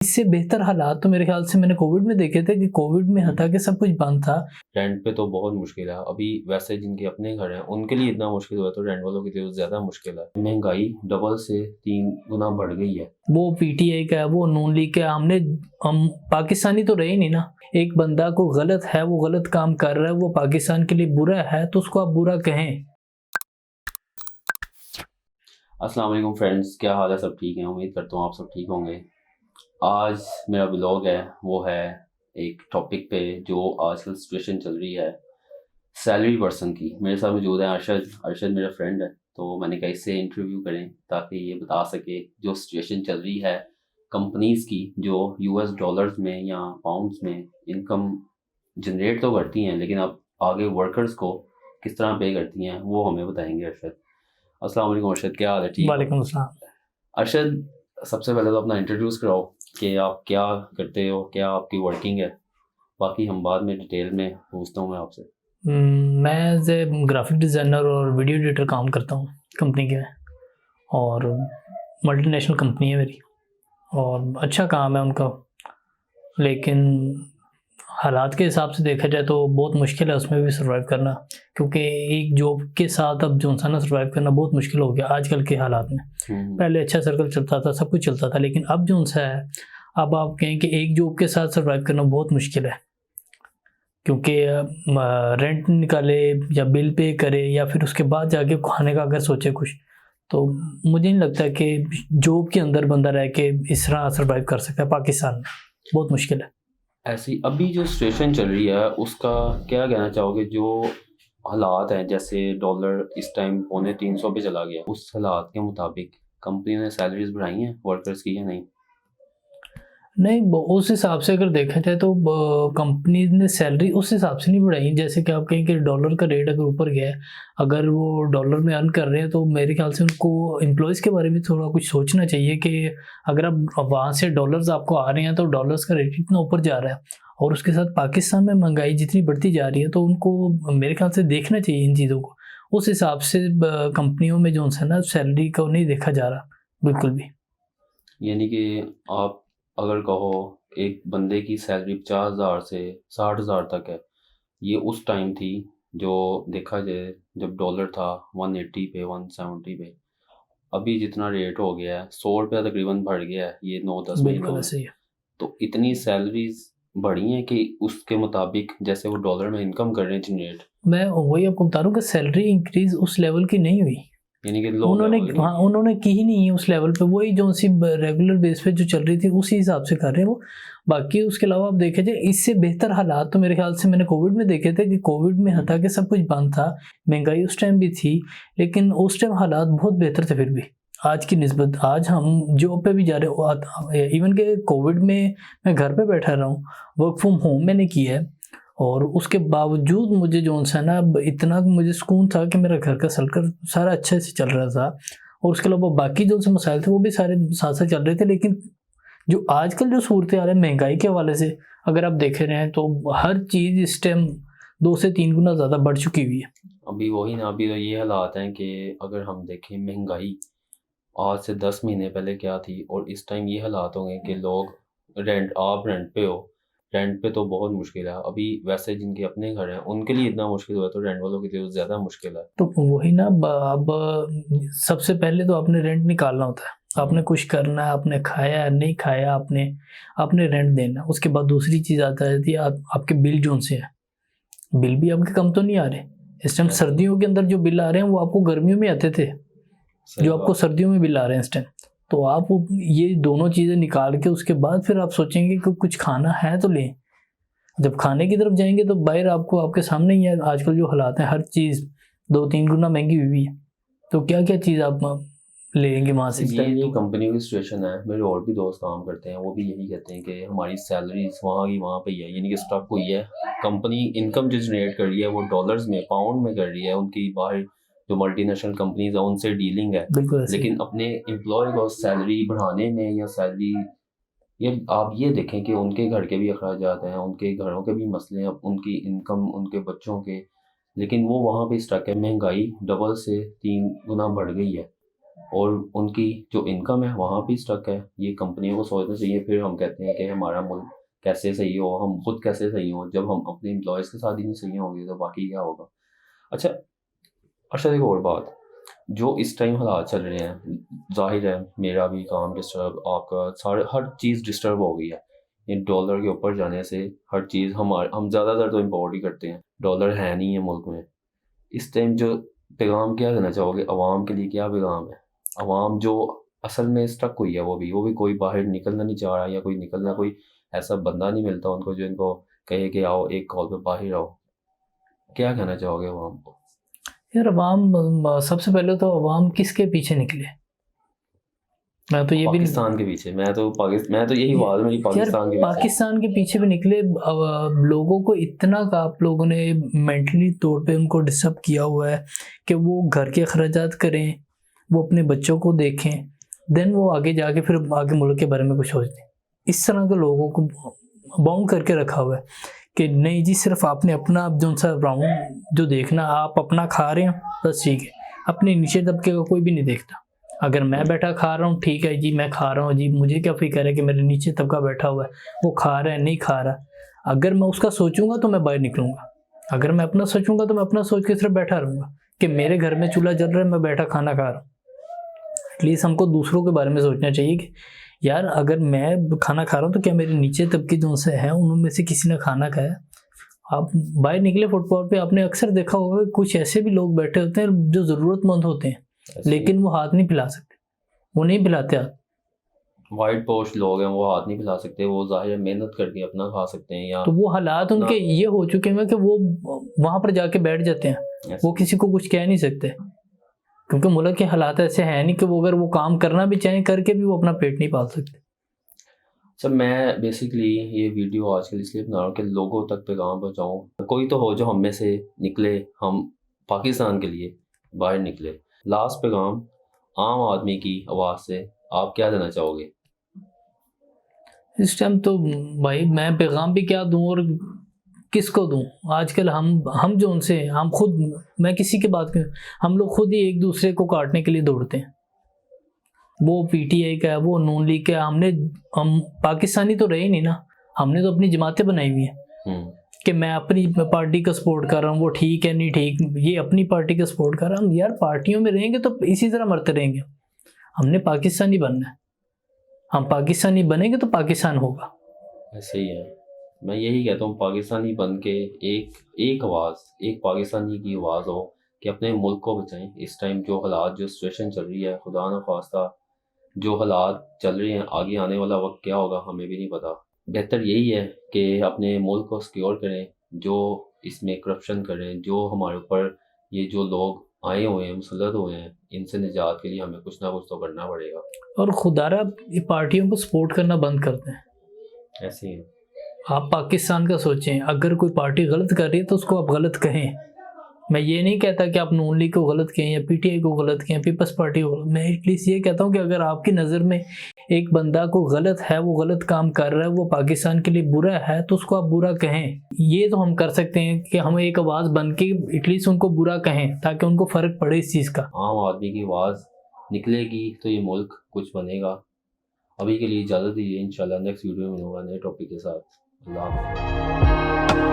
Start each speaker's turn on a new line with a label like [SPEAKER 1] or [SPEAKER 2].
[SPEAKER 1] इससे बेहतर हालात तो मेरे ख्याल से मैंने कोविड में देखे थे कि कोविड में हटा के सब कुछ बंद था।
[SPEAKER 2] रेंट पे तो बहुत मुश्किल है अभी। वैसे जिनके अपने घर हैं उनके लिए इतना मुश्किल हुआ तो रेंट वालों के लिए ज़्यादा मुश्किल है। महंगाई डबल से 3 गुना बढ़ गई है।
[SPEAKER 1] वो पीटीआई का है, वो नून लीग का है। हम पाकिस्तानी तो रहे नहीं ना। एक बंदा को गलत है, वो गलत काम कर रहा है, वो पाकिस्तान के लिए बुरा है तो उसको आप बुरा कहें।
[SPEAKER 2] अस्सलाम वालेकुम फ्रेंड्स, क्या हाल है? सब ठीक है? उम्मीद करता हूँ आप सब ठीक होंगे। आज मेरा ब्लॉग है वो है एक टॉपिक पे जो आजकल सिचुएशन चल रही है, सैलरी पर्सन की। मेरे साथ मौजूद है अरशद। अरशद मेरा फ्रेंड है, तो मैंने कहा इससे इंटरव्यू करें ताकि ये बता सके जो सिचुएशन चल रही है कंपनीज की, जो यूएस डॉलर्स में या पाउंड्स में इनकम जनरेट तो करती हैं, लेकिन अब आगे वर्कर्स को किस तरह पे करती हैं वो हमें बताएंगे अरशद। अस्सलाम वालेकुम अरशद, क्या हाल है? ठीक हो?
[SPEAKER 1] वालेकुम अस्सलाम।
[SPEAKER 2] अरशद, सबसे पहले तो अपना इंट्रोड्यूस कराओ कि आप क्या करते हो, क्या आपकी वर्किंग है। बाकी हम बाद में डिटेल में पूछता हूँ मैं आपसे।
[SPEAKER 1] मैं एज ए ग्राफिक डिज़ाइनर और वीडियो एडिटर काम करता हूँ कंपनी के में। और मल्टीनेशनल कंपनी है मेरी और अच्छा काम है उनका, लेकिन हालात के हिसाब से देखा जाए तो बहुत मुश्किल है उसमें भी सर्वाइव करना, क्योंकि एक जॉब के साथ अब जो इंसान सर्वाइव करना बहुत मुश्किल हो गया आजकल के हालात में। पहले अच्छा सर्कल चलता था, सब कुछ चलता था, लेकिन अब जो सा है, अब आप कहें कि एक जॉब के साथ सर्वाइव करना बहुत मुश्किल है, क्योंकि रेंट निकाले या बिल पे करे या फिर उसके बाद जाके खाने का अगर सोचे कुछ, तो मुझे नहीं लगता कि जॉब के अंदर बंदा रह के इस तरह सर्वाइव कर सकता है पाकिस्तान में। बहुत मुश्किल है।
[SPEAKER 2] ऐसी अभी जो सिचुएशन चल रही है उसका क्या कहना चाहोगे? जो हालात हैं, जैसे डॉलर इस टाइम 250 पे चला गया, उस हालात के मुताबिक कंपनी ने सैलरीज बढ़ाई हैं वर्कर्स की या नहीं?
[SPEAKER 1] नहीं, उस हिसाब से अगर देखा जाए तो कंपनी ने सैलरी उस हिसाब से नहीं बढ़ाई। जैसे कि आप कहें कि डॉलर का रेट अगर ऊपर गया है, अगर वो डॉलर में अर्न कर रहे हैं, तो मेरे ख्याल से उनको एम्प्लॉयज़ के बारे में थोड़ा कुछ सोचना चाहिए कि अगर आप वहाँ से डॉलर्स आपको आ रहे हैं तो डॉलर्स का रेट इतना ऊपर जा रहा है और उसके साथ पाकिस्तान में महंगाई जितनी बढ़ती जा रही है, तो उनको मेरे ख्याल से देखना चाहिए इन चीज़ों को। उस हिसाब से कंपनियों में जो है ना, सैलरी को नहीं देखा जा रहा बिल्कुल भी।
[SPEAKER 2] यानी कि आप अगर कहो एक बंदे की सैलरी 50,000 से 60,000 तक है, ये उस टाइम थी जो देखा जाए जब डॉलर था 180 पे 170 पे। अभी जितना रेट हो गया है 100 रुपया तकरीबन बढ़ गया है ये 9-10 महीनों
[SPEAKER 1] बिल्कुल
[SPEAKER 2] में।
[SPEAKER 1] ऐसे ही है।
[SPEAKER 2] तो इतनी सैलरीज बढ़ी हैं कि उसके मुताबिक जैसे वो डॉलर में इनकम कर रहे हैं जनरेट,
[SPEAKER 1] मैं वही आपको बता रहा हूँ कि सैलरी इंक्रीज़ उस लेवल की नहीं हुई।
[SPEAKER 2] यानी कि लो
[SPEAKER 1] उन्होंने
[SPEAKER 2] लेवल की।
[SPEAKER 1] हाँ, उन्होंने की ही नहीं है उस लेवल पे। वही जो सी रेगुलर बेस पे जो चल रही थी उसी हिसाब से कर रहे हैं वो। बाकी उसके अलावा आप देखे जाए, इससे बेहतर हालात तो मेरे ख्याल से मैंने कोविड में देखे थे कि कोविड में हटा के सब कुछ बंद था। महंगाई उस टाइम भी थी, लेकिन उस टाइम हालात बहुत बेहतर थे फिर भी। आज की निस्बत आज हम जॉब पे भी जा रहे हो, इवन के कोविड में मैं घर पे बैठा रहा हूँ, वर्क फ्रॉम होम मैंने किया है, और उसके बावजूद मुझे जो है ना, इतना मुझे सुकून था कि मेरा घर का सर्कल सारा अच्छे से चल रहा था, और उसके अलावा बाकी जो से मसाइल थे वो भी सारे साथ साथ चल रहे थे। लेकिन जो आजकल जो सूरत हाल है महंगाई के हवाले से, अगर आप देख रहे हैं तो हर चीज़ इस टाइम 2 से 3 गुना ज़्यादा बढ़ चुकी हुई है।
[SPEAKER 2] अभी वही ना, अभी तो ये हालात हैं कि अगर हम देखें महंगाई आज से 10 महीने पहले क्या थी और इस टाइम ये हालात हो गए कि लोग आप रेंट पे हो। रेंट पे तो बहुत मुश्किल है अभी। वैसे जिनके अपने घर हैं उनके लिए इतना मुश्किल हुआ तो रेंट वालों के लिए ज़्यादा मुश्किल है।
[SPEAKER 1] तो वही ना, अब सबसे पहले तो आपने रेंट निकालना होता है, आपने कुछ करना है, आपने खाया है नहीं खाया, आपने आपने रेंट देना है। उसके बाद दूसरी चीज़ आता है, आपके बिल जो से हैं, बिल भी आपके कम तो नहीं आ रहे। इस टाइम सर्दियों के अंदर जो बिल आ रहे हैं वो आपको गर्मियों में आते थे,
[SPEAKER 2] सही
[SPEAKER 1] जो आपको
[SPEAKER 2] बात।
[SPEAKER 1] सर्दियों में बिल आ रहे हैं इस टाइम। तो आप ये दोनों चीज़ें निकाल के उसके बाद फिर आप सोचेंगे कि कुछ खाना है तो लें। जब खाने की तरफ जाएंगे तो बाहर आपको आपके सामने ही है, आजकल जो हालात हैं हर चीज़ 2-3 गुना महंगी हुई है। तो क्या क्या चीज़ आप लेंगे वहाँ से?
[SPEAKER 2] इस टाइम ये कंपनियों की सिचुएशन है। मेरे और भी दोस्त काम करते हैं, वो भी यही कहते हैं कि हमारी सैलरीज वहाँ की वहाँ पे ही है, यानी कि स्टक हुई है। कंपनी इनकम जो जनरेट कर रही है वो डॉलर्स में पाउंड में कर रही है, उनकी बाहर जो मल्टीनेशनल कंपनीज है उनसे डीलिंग है।
[SPEAKER 1] बिल्कुल ऐसे ही
[SPEAKER 2] लेकिन अपने एम्प्लॉय को सैलरी बढ़ाने में या सैलरी, ये आप ये देखें कि उनके घर के भी अखराजात हैं, उनके घरों के भी मसले हैं, उनकी इनकम, उनके बच्चों के, लेकिन वो वहाँ पे स्टक है। महंगाई डबल से 3 गुना बढ़ गई है। और उनकी जो इनकम है वहाँ भी स्टक है। ये कंपनियों को सोचना चाहिए। फिर हम कहते हैं कि हमारा मुल्क कैसे सही हो, हम खुद कैसे सही हो। जब हम अपने एम्प्लॉयज़ के साथ ही नहीं सही होंगे तो बाकी क्या होगा। अच्छा अच्छा, एक और बात, जो इस टाइम हालात चल रहे हैं, जाहिर है मेरा भी काम डिस्टर्ब, आपका सारे हर चीज़ डिस्टर्ब हो गई है। ये डॉलर के ऊपर जाने से हर चीज़ हम ज़्यादातर तो इम्पोर्ट ही करते हैं, डॉलर है नहीं है मुल्क में। इस टाइम जो पैगाम क्या देना चाहोगे अवाम के लिए, क्या पैगाम है? अवाम जो असल में स्टक हुई है, वो भी कोई बाहर निकलना नहीं चाह रहा, या कोई ऐसा बंदा नहीं मिलता उनको जो इनको कहे कि आओ एक कॉल पे बाहर आओ। क्या कहना चाहोगे अवाम को?
[SPEAKER 1] यार सबसे पहले तो अवाम किसके पीछे निकले? मैं तो ये भी
[SPEAKER 2] पाकिस्तान के पीछे। मैं तो यही बात मेरी, पाकिस्तान के पीछे।
[SPEAKER 1] पाकिस्तान के पीछे भी निकले। लोगों को इतना का आप लोगों ने मेंटली तौर पे उनको डिस्टर्ब किया हुआ है कि वो घर के अखराजात करें, वो अपने बच्चों को देखें, देन वो आगे जाके फिर आगे मुल्क के बारे में कुछ सोचते। इस तरह के लोगों को बाउंड करके रखा हुआ है कि नहीं जी, सिर्फ आपने अपना जो सा राउंड जो देखना, आप अपना खा रहे हैं बस ठीक है, अपने नीचे तबके का कोई भी नहीं देखता। अगर मैं बैठा खा रहा हूँ ठीक है जी, मैं खा रहा हूँ जी, मुझे क्या फिक्र है कि मेरे नीचे तबका बैठा हुआ है वो खा रहा है नहीं खा रहा। अगर मैं उसका सोचूंगा तो मैं बाहर निकलूंगा, अगर मैं अपना सोचूंगा तो मैं अपना सोच के सिर्फ बैठा रहूंगा कि मेरे घर में चूल्हा जल रहा है, मैं बैठा खाना खा रहा हूँ। एटलीस्ट हमको दूसरों के बारे में सोचना चाहिए कि यार अगर मैं खाना खा रहा हूँ तो क्या मेरे नीचे तबके जो से हैं उनमें से किसी ने खाना खाया। आप बाहर निकले फुटपाथ पे, आपने अक्सर देखा होगा कुछ ऐसे भी लोग बैठे होते हैं जो ज़रूरतमंद होते हैं लेकिन वो हाथ नहीं फैला सकते, वो नहीं फैलाते हाथ।
[SPEAKER 2] वाइट पोस्ट लोग हैं, वो हाथ नहीं फैला सकते, वो जाहिर है मेहनत करके अपना खा सकते हैं। या
[SPEAKER 1] तो वो हालात उनके ये हो चुके हैं कि वो वहाँ पर जाके बैठ जाते हैं, वो किसी को कुछ कह नहीं सकते क्योंकि मुल्क के हालात ऐसे हैं नहीं कि वो अगर वो काम करना भी चाहें करके भी वो अपना पेट नहीं पाल सकते।
[SPEAKER 2] सर मैं बेसिकली ये वीडियो आजकल इसलिए बना रहा हूँ कि लोगों तक पैगाम पहुँचाऊँ। कोई तो हो जो हम में से निकले, हम पाकिस्तान के लिए बाहर निकले। लास्ट पैगाम आम आदमी की आवाज़ से आप क्या देना चाहोगे?
[SPEAKER 1] इस टाइम तो भाई मैं पैगाम भी क्या दूं और किसको दूं। आजकल हम जो उनसे हम खुद, मैं किसी की बात नहीं, हम लोग खुद ही एक दूसरे को काटने के लिए दौड़ते हैं। वो पीटीआई का है, वो नून लीग का है, हम पाकिस्तानी तो रहे नहीं ना, हमने तो अपनी जमातें बनाई हुई हैं कि मैं अपनी पार्टी का सपोर्ट कर रहा हूँ, वो ठीक है नहीं ठीक, ये अपनी पार्टी का सपोर्ट कर रहा हूँ। यार पार्टियों में रहेंगे तो इसी तरह मरते रहेंगे। हमने पाकिस्तानी बनना है, हम पाकिस्तानी बनेंगे तो पाकिस्तान होगा।
[SPEAKER 2] ऐसे ही है, मैं यही कहता हूँ पाकिस्तानी बन के एक आवाज़, एक पाकिस्तानी की आवाज़ हो कि अपने मुल्क को बचाएं। इस टाइम जो हालात, जो सिचुएशन चल रही है, खुदा न खास्ता जो हालात चल रहे हैं, आगे आने वाला वक्त क्या होगा हमें भी नहीं पता। बेहतर यही है कि अपने मुल्क को सिक्योर करें, जो इसमें करप्शन करें, जो हमारे ऊपर ये जो लोग आए हुए हैं, मुसल्लत हुए हैं, इनसे निजात के लिए हमें कुछ ना कुछ तो करना पड़ेगा।
[SPEAKER 1] और खुदारा ये पार्टियों को सपोर्ट करना बंद करते हैं।
[SPEAKER 2] ऐसे ही
[SPEAKER 1] आप पाकिस्तान का सोचें, अगर कोई पार्टी गलत कर रही है तो उसको आप गलत कहें। मैं ये नहीं कहता कि आप नून लीग को गलत कहें या पीटीआई को गलत कहें, पीपल्स पार्टी को। मैं एटलीस्ट ये कहता हूँ कि अगर आपकी नज़र में एक बंदा को गलत है, वो गलत काम कर रहा है, वो पाकिस्तान के लिए बुरा है, तो उसको आप बुरा कहें। ये तो हम कर सकते हैं कि हम एक आवाज़ बन के एटलीस्ट उनको बुरा कहें ताकि उनको फ़र्क पड़े इस चीज़ का।
[SPEAKER 2] आम आदमी की आवाज़ निकलेगी तो ये मुल्क कुछ बनेगा। अभी के लिए इजाज़त दीजिए, इंशाल्लाह नेक्स्ट वीडियो में मिलूंगा नए टॉपिक के साथ। अल्लाह हाफ़िज़।